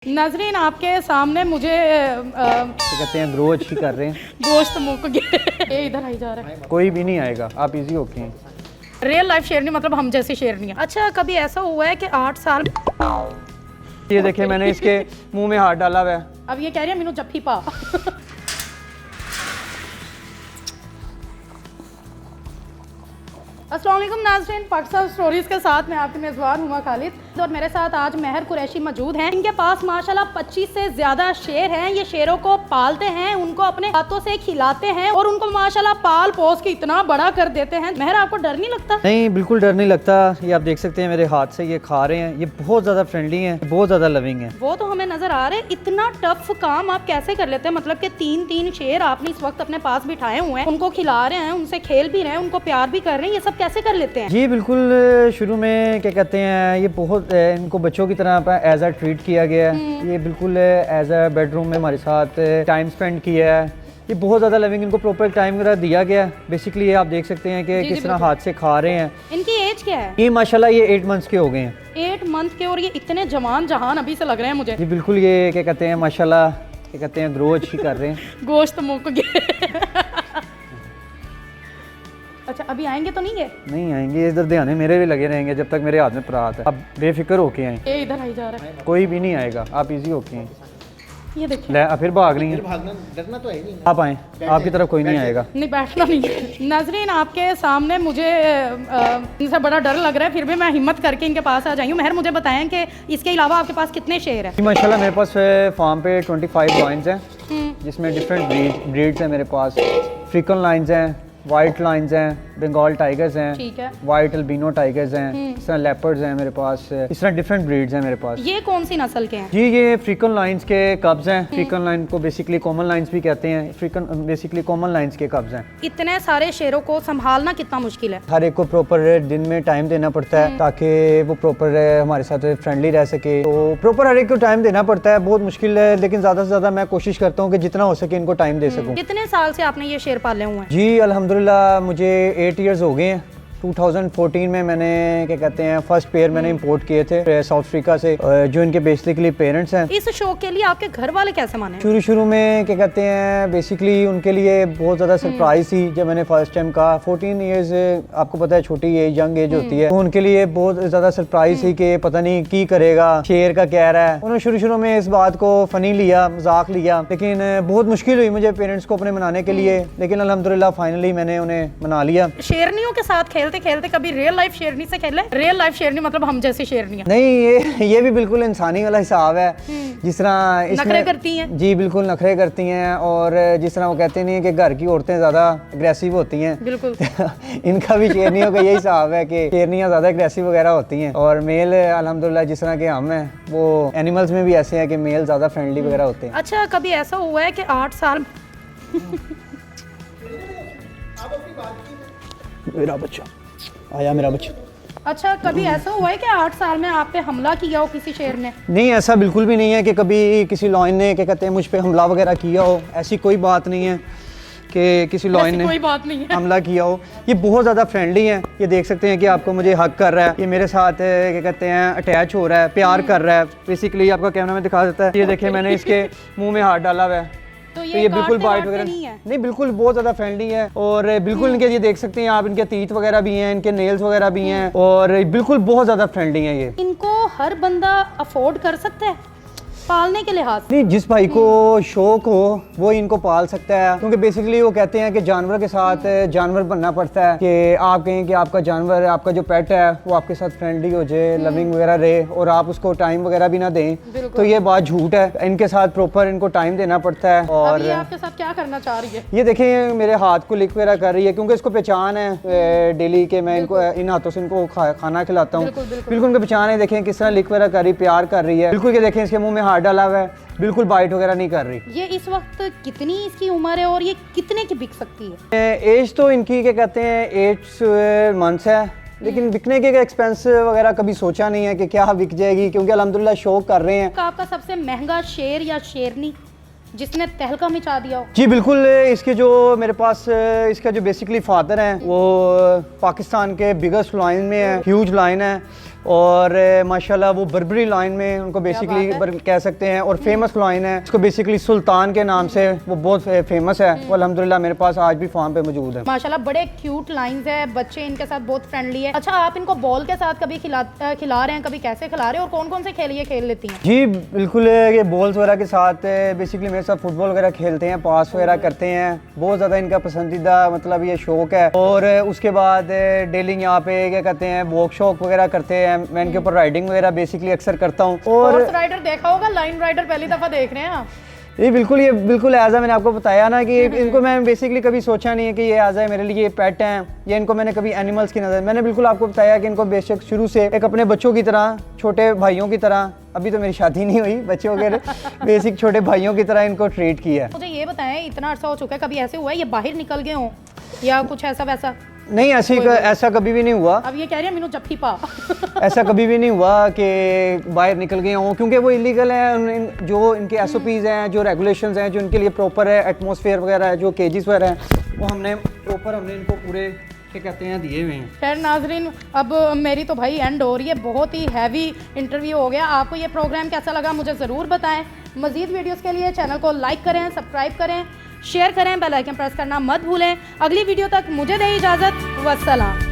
नाजरीन आपके सामने मुझे कहते हैं ग्रो अच्छी कर रहे हैं। गोश्त मुक गया ये इधर आई जा रहा है। कोई भी नहीं आएगा, आप इजी होके हैं। रियल लाइफ शेरनी मतलब हम जैसी शेरनी है। अच्छा कभी ऐसा हुआ है कि 8 साल ये देखिए मैंने इसके मुंह में हाथ डाला हुआ है। अब ये कह रही है मीनू जफ्फी पा अस्सलाम वालेकुम नाज़रीन, पाकिस्तान स्टोरीज के साथ मैं आपकी मेज़बान हुमा खालिद और मेरे साथ आज महर कुरैशी मौजूद हैं। इनके पास माशाल्लाह 25 से ज़्यादा शेर हैं। ये शेरों को पालते हैं, उनको अपने हाथों से खिलाते हैं और उनको माशाल्लाह पाल पोस के इतना बड़ा कर देते हैं। महर आपको डर नहीं लगता? नहीं, बिल्कुल डर नहीं लगता। ये आप देख सकते हैं मेरे हाथ से ये खा रहे हैं। ये बहुत ज़्यादा फ्रेंडली हैं, बहुत ज़्यादा लविंग हैं। वो तो हमें नज़र आ रहे हैं। इतना टफ काम आप कैसे कर लेते हैं? मतलब कि 3 शेर आपने इस वक्त अपने पास बिठाए हुए हैं, उनको खिला रहे हैं, उनसे खेल भी रहे हैं, उनको प्यार भी कर रहे हैं, ये सब कैसे कर लेते हैं? जी बिल्कुल, शुरू में क्या कहते हैं ये बहुत इनको बच्चों की तरह एज अ ट्रीट किया गया है। ये बिल्कुल एज अ बेडरूम में हमारे साथ टाइम स्पेंड किया है। ये बहुत ज़्यादा लविंग, इनको प्रॉपर टाइम वगैरह दिया गया है। बेसिकली ये आप देख सकते हैं कि किस तरह हाथ से खा रहे हैं। इनकी एज क्या है? ये माशाल्लाह ये 8 मंथ्स के हो गए हैं। 8 मंथ के, और ये इतने जवान जहान अभी से लग रहे हैं मुझे। जी बिल्कुल, ये क्या कहते हैं माशाल्लाह क्या कहते हैं ग्रो अच्छी कर रहे हैं। गोश्त मुक गया अच्छा अभी आएंगे तो नहीं है? नहीं आएंगे, इधर ध्यान मेरे भी लगे रहेंगे जब तक मेरे हाथ में परात है। अब बेफिक्र होके आए, ये इधर आई जा रहा है। कोई भी नहीं आएगा, आप इजी होके हैं। ये देखिए ले फिर भाग रही हैं। भागना डरना तो है नहीं। आप आए, आपकी तरफ कोई नहीं आएगा। नहीं बैठना नहीं है। नाजरीन आपके सामने मुझे इनसे बड़ा डर लग रहा है, फिर भी मैं हिम्मत करके इनके पास आ जाई हूँ। महर मुझे बताएं कि इसके अलावा आपके पास कितने शेर हैं? माशाल्लाह मेरे पास फार्म पे 25 लॉइंस हैं, जिसमें डिफरेंट ब्रीड्स हैं मेरे पास। अफ्रीकन लाइन्स हैं, वाइट लाइन्स हैं, बंगाल टाइगर्स हैं, ठीक है, वाइट अल्बिनो टाइगर्स हैं, इस तरह लेपर्ड्स हैं मेरे पास। इस तरह डिफरेंट ब्रीड्स हैं मेरे पास। ये कौन सी नस्ल के हैं? जी ये अफ्रीकन लाइन्स के कब्ज हैं। अफ्रीकन लाइन को बेसिकली कॉमन लाइन्स भी कहते हैं। अफ्रीकन बेसिकली कॉमन लाइन्स के कब्ज हैं। इतने सारे शेरों को संभालना कितना मुश्किल है? हर एक को प्रॉपर दिन में टाइम देना पड़ता है ताकि वो प्रॉपर हमारे साथ फ्रेंडली रह सके। तो प्रॉपर हर एक को टाइम देना पड़ता है। बहुत मुश्किल है, लेकिन ज़्यादा से ज़्यादा मैं कोशिश करता हूँ कि जितना हो सके इनको टाइम दे सकूँ। कितने साल से आपने ये शेर पाले हुए हैं? जी अल्हम्दुलिल्लाह मुझे 8 इयर्स हो गए हैं। 2014 में मैंने क्या कहते हैं फर्स्ट पेयर मैंने इंपोर्ट किए थे साउथ अफ्रीका से, जो इनके बेसिकली पेरेंट्स हैं। इस शौक के लिए आपके घर वाले कैसे माने? शुरू में क्या कहते हैं बेसिकली उनके लिए बहुत ज़्यादा सरप्राइज थी जब मैंने फर्स्ट टाइम कहा। 14 इयर्स आपको पता है छोटी एज, यंग एज होती है, तो उनके लिए बहुत ज़्यादा सरप्राइज थी कि पता नहीं की करेगा, शेर का कह रहा है। उन्होंने शुरू में इस बात को फनी लिया, मजाक लिया, लेकिन बहुत मुश्किल हुई मुझे पेरेंट्स को अपने मनाने के लिए, लेकिन अल्हम्दुलिल्लाह फाइनली मैंने उन्हें मना लिया। शेरनियों के साथ खेलते खेलते कभी रियल लाइफ शेरनी से खेले? रियल लाइफ शेरनी मतलब हम जैसी शेरनी है? नहीं, ये भी बिल्कुल इंसानी वाला हिसाब है। जिस तरह नखरे करती हैं। जी बिल्कुल नखरे करती हैं, और जिस तरह वो कहते नहीं है कि घर की औरतें ज़्यादा अग्रेसिव होती हैं, बिल्कुल इनका भी शेरनियों का यही हिसाब है कि शेरनियाँ ज़्यादा अग्रेसिव वगैरह होती हैं, और मेल अल्हम्दुलिल्लाह जिस तरह के हम हैं वो एनिमल्स में भी ऐसे हैं कि मेल ज़्यादा फ्रेंडली वगैरह होते हैं। अच्छा कभी ऐसा हुआ है कि 8 साल मेरा बच्चा आया, मेरा बच्चा। अच्छा कभी ऐसा हुआ है कि 8 साल में आप पे हमला किया हो किसी शेर ने? नहीं, ऐसा बिल्कुल भी नहीं है कि कभी किसी लॉयन ने क्या कहते हैं मुझ पे हमला वगैरह किया हो। ऐसी कोई बात नहीं है कि किसी लॉयन ने कोई बात नहीं है हमला किया हो। ये बहुत ज़्यादा फ्रेंडली हैं। ये देख सकते हैं कि आपको मुझे हक कर रहा है, ये मेरे साथ क्या कहते हैं अटैच हो रहा है, प्यार कर रहा है। बेसिकली आपका कैमरा में दिखा देता है। ये देखिए मैंने इसके मुँह में हाथ डाला हुआ है, तो ये बिल्कुल बाइट वगैरह नहीं, बिल्कुल बहुत ज़्यादा फ्रेंडली है। और बिल्कुल इनके ये देख सकते हैं आप, इनके तीत वगैरह भी हैं, इनके नेल्स वगैरह भी हैं, और बिल्कुल बहुत ज़्यादा फ्रेंडली हैं ये। इनको हर बंदा अफोर्ड कर सकता है पालने के लिहाज से? नहीं, जिस भाई को शौक हो वो इनको पाल सकता है, क्योंकि बेसिकली वो कहते हैं कि जानवर के साथ जानवर बनना पड़ता है कि आप कहें कि आपका जानवर, आपका जो पेट है वो आपके साथ फ्रेंडली हो जाए, लविंग वगैरह रहे, और आप उसको टाइम वगैरह भी ना दें, तो ये बात झूठ है। इनके साथ प्रॉपर इनको टाइम देना पड़ता है। और ये आपके साथ क्या करना चाह रही है? ये देखें मेरे हाथ को लिक वगैरह कर रही है, क्योंकि इसको पहचान है डेली के मैं इनको इन हाथों से इनको खाना खिलाता हूँ। बिल्कुल उनको पहचान है। देखें किस तरह लिक वगैरह कर रही, प्यार कर रही है। बिल्कुल ये देखें इसके मुँह में हाथ डाला हुआ है, बिल्कुल बाइट वगैरह नहीं कर रही। ये इस वक्त कितनी इसकी उम्र है और ये कितने की बिक सकती है? एज तो इनकी क्या कहते हैं 8 मंथ्स है, लेकिन बिकने के एक्सपेंस वगैरह कभी सोचा नहीं है कि क्या बिक जाएगी, क्योंकि अल्हम्दुलिल्लाह शौक कर रहे हैं। आपका सबसे महंगा शेर या शेरनी जिसने तहलका मचा दिया हो? जी बिल्कुल, इसके जो मेरे पास इसका जो बेसिकली फादर हैं वो पाकिस्तान के बिगेस्ट लाइन में है, ह्यूज लाइन है। और माशाल्लाह वो बर्बरी लाइन में उनको बेसिकली कह सकते हैं, और फेमस लाइन है इसको बेसिकली सुल्तान के नाम से वो बहुत फेमस है। वो अल्हम्दुलिल्लाह मेरे पास आज भी फार्म पे मौजूद है। माशाल्लाह बड़े क्यूट लाइंस है, बच्चे इनके साथ बहुत फ्रेंडली है। अच्छा, आप इनको बॉल के साथ कभी खिला रहे हैं, कभी कैसे खिला रहे हैं, और कौन कौन से खेल ये खेल लेती हैं? जी बिल्कुल, ये बॉल्स वगैरह के साथ बेसिकली मेरे साथ फुटबॉल वगैरह खेलते हैं, पास वगैरह करते हैं, बहुत ज़्यादा इनका पसंदीदा मतलब ये शौक है। और उसके बाद डेली यहाँ पे क्या कहते हैं वर्कशॉप वगैरह करते हैं, मैं इनके ऊपर राइडिंग वगैरह बेसिकली अक्सर करता हूँ। और राइडर देखा होगा, लाइन राइडर पहली दफा देख रहे हैं आप? ये बिल्कुल एज मैंने आपको बताया ना कि इनको मैं बेसिकली कभी सोचा नहीं है कि ये एज मेरे लिए पेट हैं, या इनको मैंने कभी एनिमल्स की नज़र, मैंने बिल्कुल आपको बताया कि इनको बेशक शुरू से एक अपने बच्चों की तरह, छोटे भाइयों की तरह, अभी तो मेरी शादी नहीं हुई, बच्चे वगैरह बेसिक छोटे भाइयों की तरह इनको ट्रीट किया है। मुझे ये बताएं, इतना अर्सा हो चुका है, कभी ऐसे हुआ है ये बाहर निकल गए हों या कुछ ऐसा वैसा? नहीं, ऐसा कभी भी नहीं हुआ। अब ये कह रही है मीनू जफ्फी पा ऐसा कभी भी नहीं हुआ कि बाहर निकल गए हों, क्योंकि वो इलीगल है। जो इनके SOPs हैं, जो रेगुलेशंस हैं, जो इनके लिए प्रॉपर है, एटमॉस्फेयर वगैरह है, जो केजेस वगैरह हैं, वो हमने इनको पूरे क्या कहते हैं दिए हुए हैं। खैर नाजरीन, अब मेरी तो भाई एंड हो रही है, बहुत ही हैवी इंटरव्यू हो गया। आपको ये प्रोग्राम कैसा लगा मुझे ज़रूर बताएं। मज़ीद वीडियोस के लिए चैनल को लाइक करें, सब्सक्राइब करें, शेयर करें, बेल आइकन प्रेस करना मत भूलें। अगली वीडियो तक मुझे दें इजाज़त, वस्सलाम।